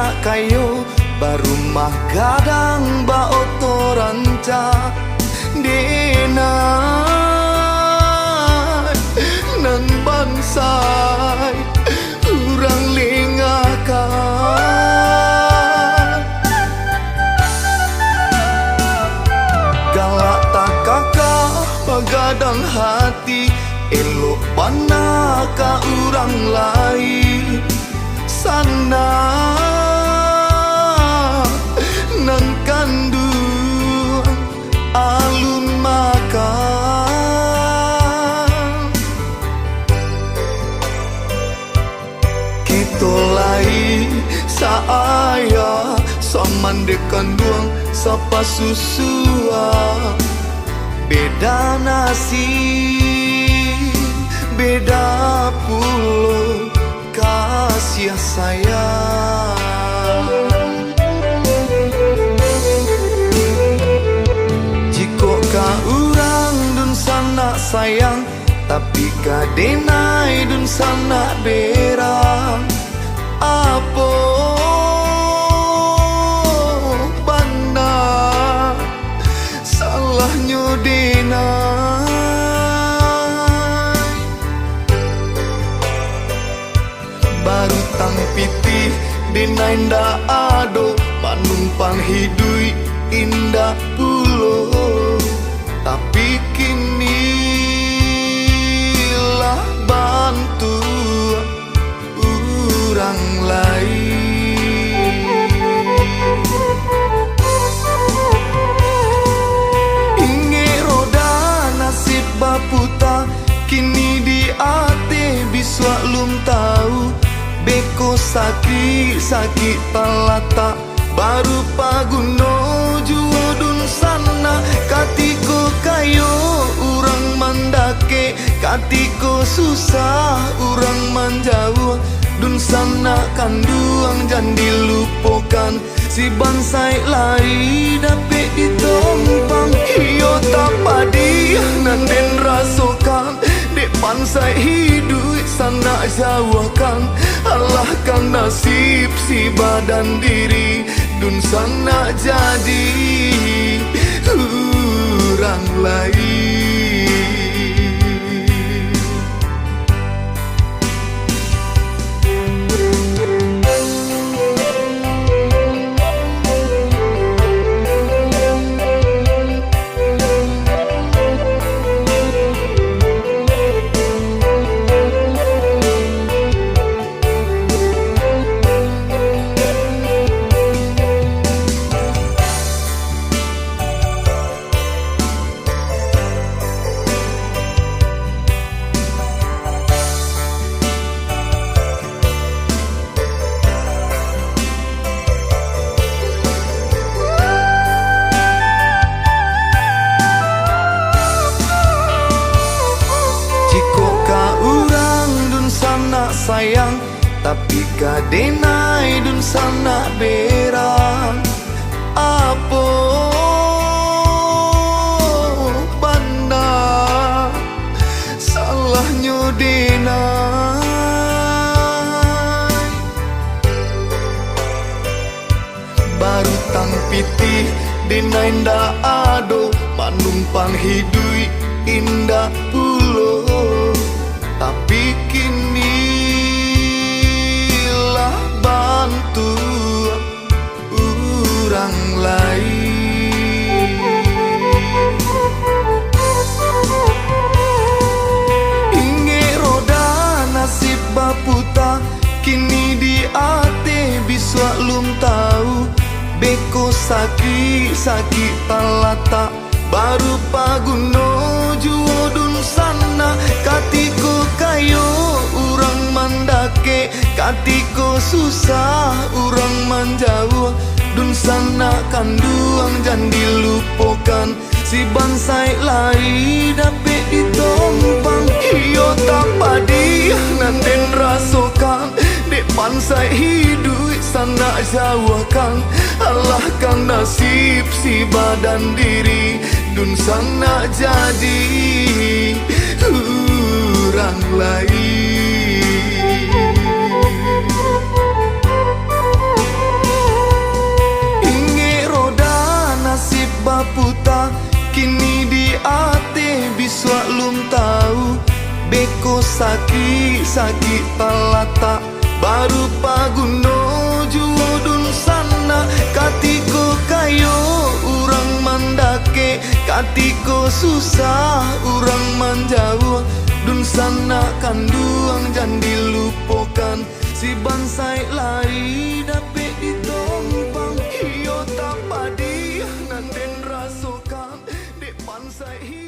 nak kayo baru mah gadang ba otoranca denai nan bansai urang lingakan galak tak kakak bagadang hati elok panaka urang lain sana nan kandung alun makan kita lain saaya saman dekan duang sapa susua beda nasib beda pulau kasih sayang jika ka urang dun sana sayang tapi ka denai dun sana berang apa banda salahnya denai baru tang pitih denai nda ado manumpang hidui indah pulo tapi kini lah bantu urang lain inge roda nasib baputa kini di ate biswa lum tahu beko sakit talata baru paguno juodun sana katiko kayo urang mandake katiko susah urang manjauh dun sana kanduang jan dilupokan si bansai lari dapet ditompang iyo tapadi nanden rasokan dek bansai hidup sana jauhkan Allah kan nasib si badan diri dun sana jadi urang lain sayang tapi ka denai dun sana berang apa banda salahnya denai baru tang pitih denai nda ado manumpang hidui indah pulo tapi kini bantu urang lain inge roda nasib baputa kini di ate biswa lum tahu beko sakit talata baru paguno juodun sana katiko kayo urang mandake katiko susah urang manjauh dun sana kanduang jan dilupokan si bansai lari dapet ditompang iyo tapadi nanden rasokan dek bansai hidup sana jauhkan Allah kan nasib si badan diri dun sana jadi urang lain sakit talata baru paguno judun sana katiko kayo urang mandake katiko susah urang manjauh dun sana kanduang jangan dilupakan si bansai lari dapet ditompang iyo tapadi nanden rasokan dek bansai